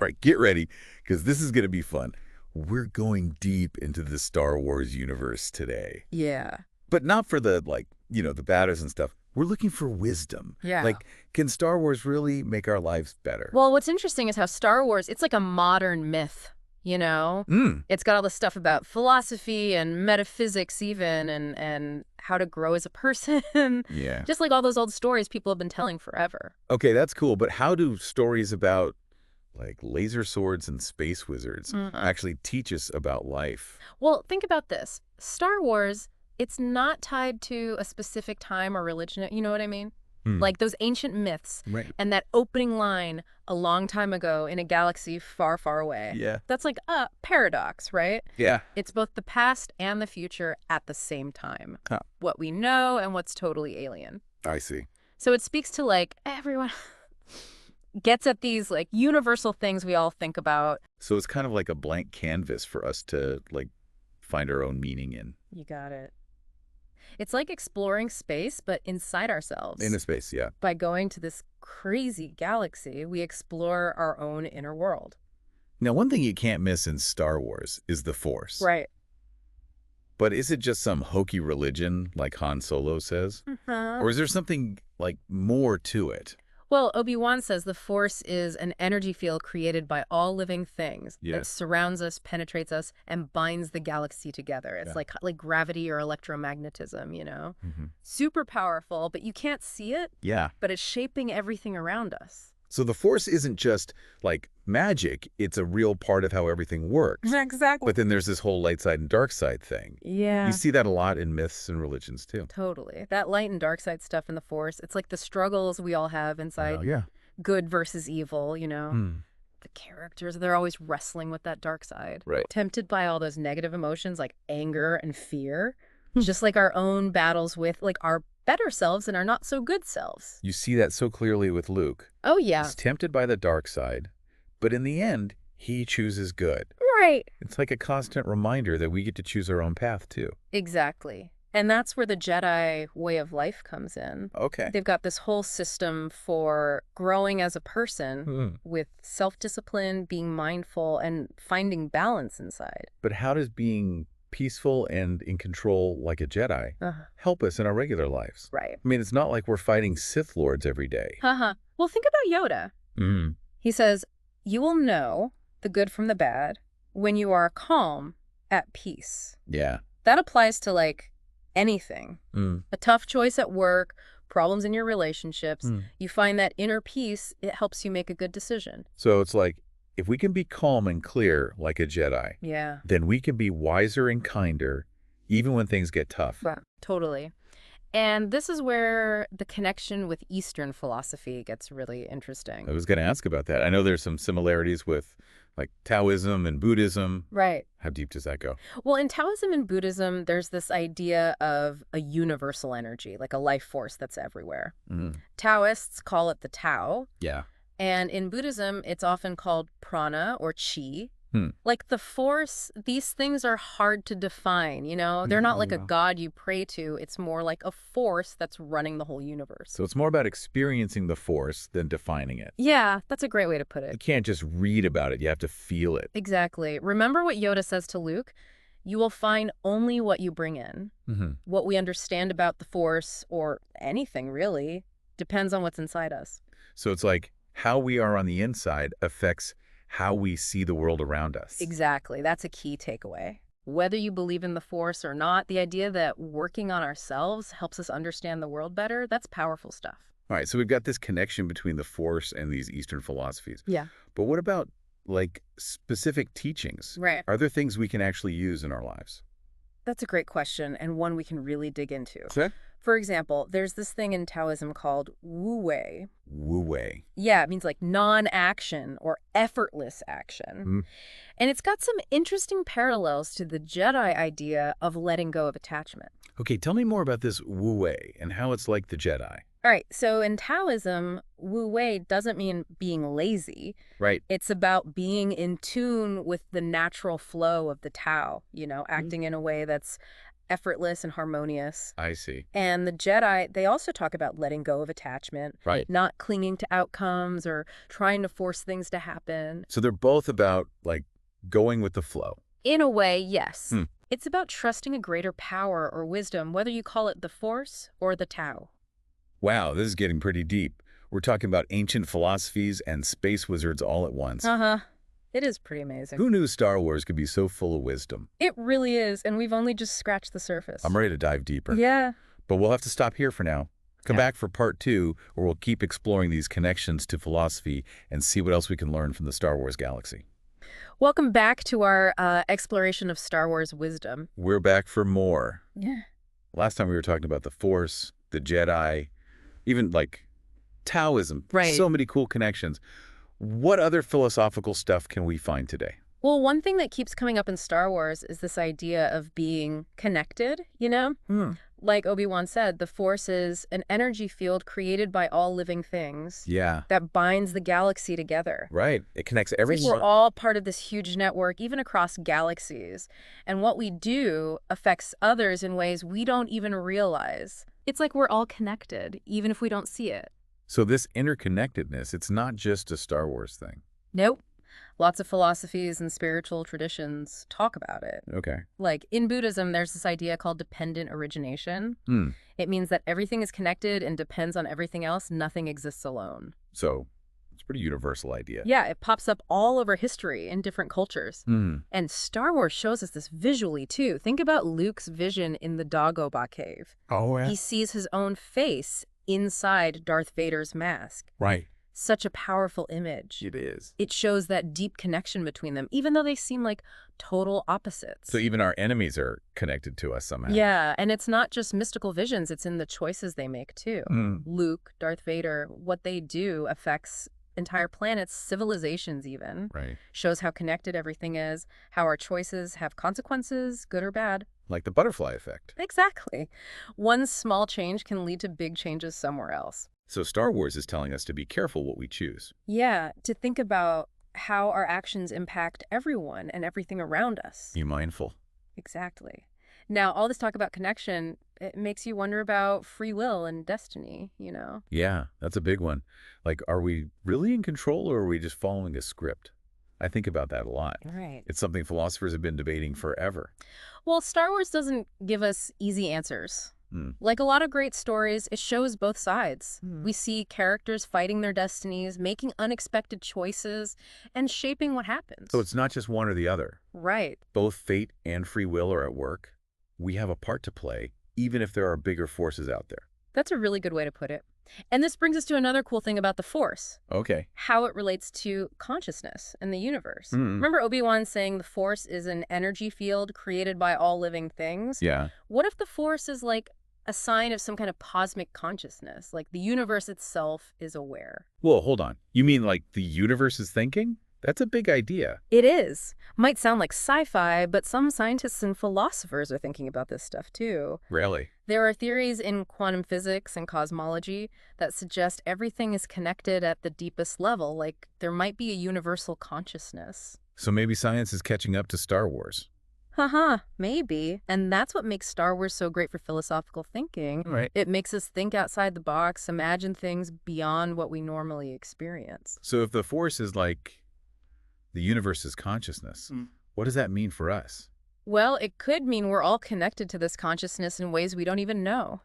right, get ready, because this is going to be fun. We're going deep into the Star Wars universe today. Yeah. But not for the, the batters and stuff. We're looking for wisdom. Yeah. Can Star Wars really make our lives better? Well, what's interesting is how Star Wars, it's like a modern myth, you know? It's got all this stuff about philosophy and metaphysics even, and how to grow as a person. Yeah. Just like all those old stories people have been telling forever. Okay, that's cool. But how do stories about, laser swords and space wizards actually teach us about life? Well, think about this. Star Wars, it's not tied to a specific time or religion, you know what I mean? Like those ancient myths. Right. And that opening line a long time ago in a galaxy far, far away. Yeah. That's like a paradox, right? Yeah. It's both the past and the future at the same time. Huh. What we know and what's totally alien. I see. So it speaks to everyone gets at these universal things we all think about. So it's kind of like a blank canvas for us to find our own meaning in. You got it. It's like exploring space, but inside ourselves. In a space, yeah. By going to this crazy galaxy, we explore our own inner world. Now, one thing you can't miss in Star Wars is the Force. Right. But is it just some hokey religion, like Han Solo says? Or is there something, more to it? Well, Obi-Wan says the Force is an energy field created by all living things that surrounds us, penetrates us, and binds the galaxy together. It's like gravity or electromagnetism, you know? Super powerful, but you can't see it. Yeah. But it's shaping everything around us. So the Force isn't just, magic. It's a real part of how everything works. Exactly. But then there's this whole light side and dark side thing. Yeah. You see that a lot in myths and religions, too. Totally. That light and dark side stuff in the Force, it's like the struggles we all have inside. Oh, yeah. Good versus evil, you know? The characters, they're always wrestling with that dark side. Right. Tempted by all those negative emotions like anger and fear. Just like our own battles with our better selves and our not so good selves. You see that so clearly with Luke. Oh, yeah. He's tempted by the dark side, but in the end, he chooses good. Right. It's like a constant reminder that we get to choose our own path, too. Exactly. And that's where the Jedi way of life comes in. Okay. They've got this whole system for growing as a person with self-discipline, being mindful, and finding balance inside. But how does being peaceful and in control like a Jedi help us in our regular lives? Right. I mean, it's not like we're fighting Sith Lords every day. Well, think about Yoda. He says, you will know the good from the bad when you are calm, at peace. Yeah. That applies to anything. A tough choice at work, problems in your relationships. You find that inner peace, it helps you make a good decision. So it's like, if we can be calm and clear like a Jedi, then we can be wiser and kinder even when things get tough. Right. Totally. And this is where the connection with Eastern philosophy gets really interesting. I was going to ask about that. I know there's some similarities with Taoism and Buddhism. Right. How deep does that go? Well, in Taoism and Buddhism, there's this idea of a universal energy, like a life force that's everywhere. Taoists call it the Tao. Yeah. And in Buddhism, it's often called prana or chi. Like the force, these things are hard to define, you know? They're not like a god you pray to. It's more like a force that's running the whole universe. So it's more about experiencing the Force than defining it. Yeah, that's a great way to put it. You can't just read about it. You have to feel it. Exactly. Remember what Yoda says to Luke? You will find only what you bring in. What we understand about the Force, or anything really, depends on what's inside us. So it's like how we are on the inside affects how we see the world around us. Exactly. That's a key takeaway. Whether you believe in the Force or not, the idea that working on ourselves helps us understand the world better, that's powerful stuff. All right, so we've got this connection between the Force and these Eastern philosophies. Yeah. But what about, specific teachings? Right. Are there things we can actually use in our lives? That's a great question, and one we can really dig into. Okay. For example, there's this thing in Taoism called wu wei. Wu wei. Yeah, it means non-action or effortless action. And it's got some interesting parallels to the Jedi idea of letting go of attachment. Okay, tell me more about this wu wei and how it's like the Jedi. All right, so in Taoism, wu wei doesn't mean being lazy. Right. It's about being in tune with the natural flow of the Tao, acting in a way that's effortless and harmonious. I see. And the Jedi, they also talk about letting go of attachment, Right. not clinging to outcomes or trying to force things to happen. So they're both about, like, going with the flow. In a way, yes. Hmm. It's about trusting a greater power or wisdom, whether you call it the Force or the Tao. Wow, this is getting pretty deep. We're talking about ancient philosophies and space wizards all at once. Uh-huh. It is pretty amazing. Who knew Star Wars could be so full of wisdom? It really is, and we've only just scratched the surface. I'm ready to dive deeper. Yeah. But we'll have to stop here for now. Come back for part 2, where we'll keep exploring these connections to philosophy and see what else we can learn from the Star Wars galaxy. Welcome back to our exploration of Star Wars wisdom. We're back for more. Yeah. Last time we were talking about the Force, the Jedi, even like Taoism. Right. So many cool connections. What other philosophical stuff can we find today? Well, one thing that keeps coming up in Star Wars is this idea of being connected, you know? Like Obi-Wan said, the Force is an energy field created by all living things. Yeah. That binds the galaxy together. Right. It connects everything. We're all part of this huge network, even across galaxies. And what we do affects others in ways we don't even realize. It's like we're all connected, even if we don't see it. So this interconnectedness, it's not just a Star Wars thing. Nope. Lots of philosophies and spiritual traditions talk about it. Okay. Like in Buddhism, there's this idea called dependent origination. It means that everything is connected and depends on everything else. Nothing exists alone. So it's a pretty universal idea. Yeah, it pops up all over history in different cultures. And Star Wars shows us this visually, too. Think about Luke's vision in the Dagobah cave. Oh, yeah. He sees his own face inside Darth Vader's mask. Right. Such a powerful image. It is. It shows that deep connection between them, even though they seem like total opposites. So even our enemies are connected to us somehow. Yeah, and it's not just mystical visions, it's in the choices they make, too. Luke, Darth Vader, what they do affects entire planets, civilizations even. Right. Shows how connected everything is, how our choices have consequences, good or bad. Like the butterfly effect. Exactly. One small change can lead to big changes somewhere else. So Star Wars is telling us to be careful what we choose. Yeah, to think about how our actions impact everyone and everything around us. Be mindful. Exactly. Now, all this talk about connection, it makes you wonder about free will and destiny, you know? Yeah, that's a big one. Like, are we really in control or are we just following a script? I think about that a lot. Right. It's something philosophers have been debating forever. Well, Star Wars doesn't give us easy answers. Like a lot of great stories, it shows both sides. We see characters fighting their destinies, making unexpected choices, and shaping what happens. So it's not just one or the other. Right. Both fate and free will are at work. We have a part to play, even if there are bigger forces out there. That's a really good way to put it. And this brings us to another cool thing about the Force. Okay. How it relates to consciousness and the universe. Remember Obi-Wan saying the Force is an energy field created by all living things? Yeah. What if the Force is like a sign of some kind of cosmic consciousness, like the universe itself is aware? Well, hold on. You mean like the universe is thinking? That's a big idea. It is. Might sound like sci-fi, but some scientists and philosophers are thinking about this stuff too. Really? There are theories in quantum physics and cosmology that suggest everything is connected at the deepest level, like there might be a universal consciousness. So maybe science is catching up to Star Wars. Haha, maybe. And that's what makes Star Wars so great for philosophical thinking. Right. It makes us think outside the box, imagine things beyond what we normally experience. So if the Force is like the universe's consciousness, what does that mean for us? Well, it could mean we're all connected to this consciousness in ways we don't even know.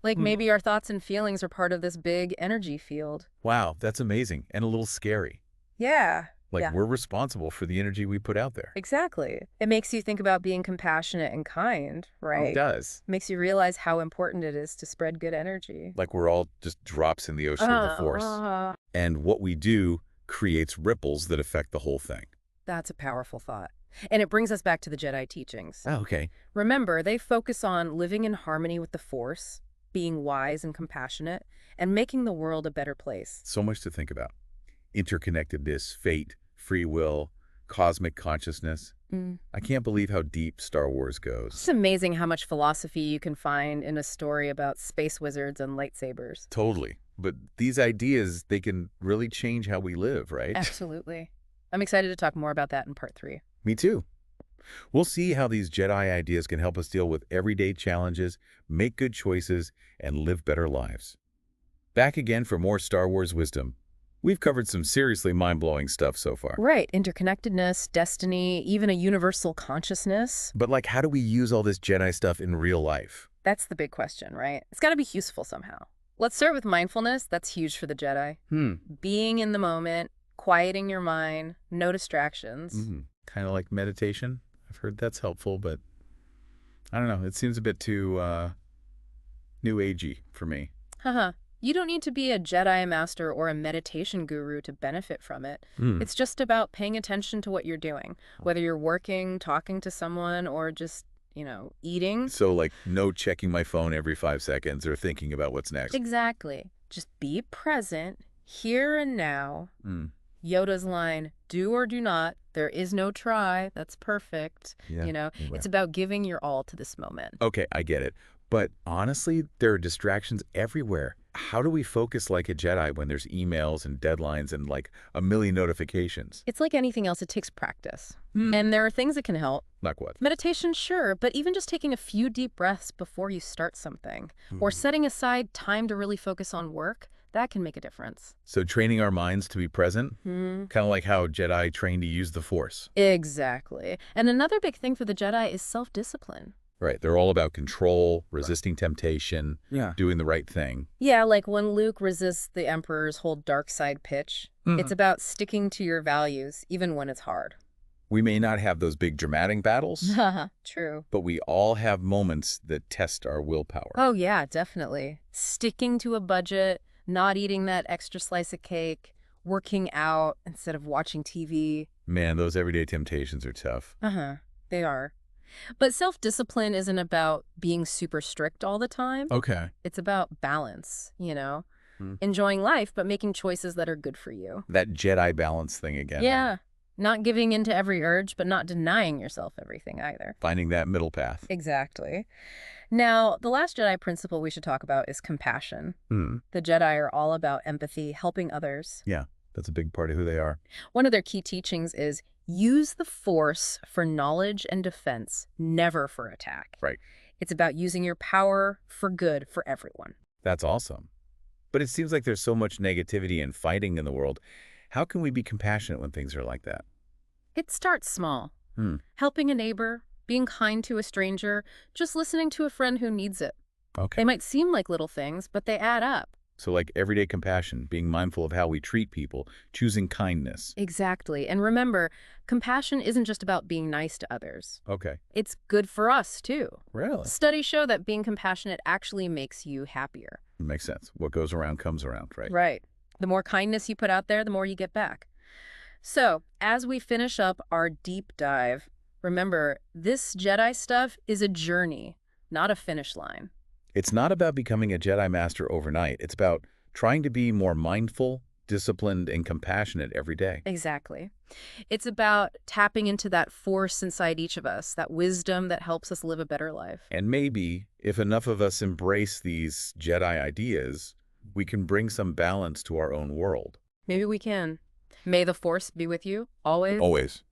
Like maybe our thoughts and feelings are part of this big energy field. Wow, that's amazing and a little scary. Yeah. Like we're responsible for the energy we put out there. Exactly. It makes you think about being compassionate and kind, right? It does. Makes you realize how important it is to spread good energy. Like we're all just drops in the ocean of the Force. And what we do creates ripples that affect the whole thing. That's a powerful thought. And it brings us back to the Jedi teachings. Oh, okay. Remember, they focus on living in harmony with the Force, being wise and compassionate, and making the world a better place. So much to think about. Interconnectedness, fate, free will, cosmic consciousness. I can't believe how deep Star Wars goes. It's amazing how much philosophy you can find in a story about space wizards and lightsabers. Totally. But these ideas, they can really change how we live, right? Absolutely. I'm excited to talk more about that in part 3. Me too. We'll see how these Jedi ideas can help us deal with everyday challenges, make good choices, and live better lives. Back again for more Star Wars wisdom. We've covered some seriously mind-blowing stuff so far. Right. Interconnectedness, destiny, even a universal consciousness. But how do we use all this Jedi stuff in real life? That's the big question, right? It's got to be useful somehow. Let's start with mindfulness. That's huge for the Jedi. Being in the moment, quieting your mind, no distractions. Kind of like meditation. I've heard that's helpful, but I don't know. It seems a bit too new agey for me. Haha. You don't need to be a Jedi master or a meditation guru to benefit from it. It's just about paying attention to what you're doing, whether you're working, talking to someone, or just, eating. So no checking my phone every 5 seconds or thinking about what's next. Exactly. Just be present, here and now. Yoda's line, do or do not, there is no try, that's perfect. Yeah. It's about giving your all to this moment. Okay, I get it. But honestly, there are distractions everywhere. How do we focus like a Jedi when there's emails and deadlines and a million notifications? It's like anything else, it takes practice. And there are things that can help. Like what? Meditation, sure, but even just taking a few deep breaths before you start something, or setting aside time to really focus on work, that can make a difference. So training our minds to be present? Kind of like how Jedi train to use the Force. Exactly. And another big thing for the Jedi is self-discipline. Right. They're all about control, resisting temptation, doing the right thing. Yeah, like when Luke resists the Emperor's whole dark side pitch, it's about sticking to your values, even when it's hard. We may not have those big dramatic battles, True. but we all have moments that test our willpower. Oh, yeah, definitely. Sticking to a budget, not eating that extra slice of cake, working out instead of watching TV. Man, those everyday temptations are tough. They are. But self-discipline isn't about being super strict all the time. Okay. It's about balance, enjoying life, but making choices that are good for you. That Jedi balance thing again. Yeah. Not giving in to every urge, but not denying yourself everything either. Finding that middle path. Exactly. Now, the last Jedi principle we should talk about is compassion. The Jedi are all about empathy, helping others. Yeah, that's a big part of who they are. One of their key teachings is use the Force for knowledge and defense, never for attack. Right. It's about using your power for good for everyone. That's awesome. But it seems like there's so much negativity and fighting in the world. How can we be compassionate when things are like that? It starts small. Helping a neighbor, being kind to a stranger, just listening to a friend who needs it. Okay. They might seem like little things, but they add up. So everyday compassion, being mindful of how we treat people, choosing kindness. Exactly. And remember, compassion isn't just about being nice to others. Okay. It's good for us, too. Really? Studies show that being compassionate actually makes you happier. Makes sense. What goes around comes around, right? Right. The more kindness you put out there, the more you get back. So, as we finish up our deep dive, remember, this Jedi stuff is a journey, not a finish line. It's not about becoming a Jedi Master overnight. It's about trying to be more mindful, disciplined, and compassionate every day. Exactly. It's about tapping into that Force inside each of us, that wisdom that helps us live a better life. And maybe, if enough of us embrace these Jedi ideas, we can bring some balance to our own world. Maybe we can. May the Force be with you, always. Always.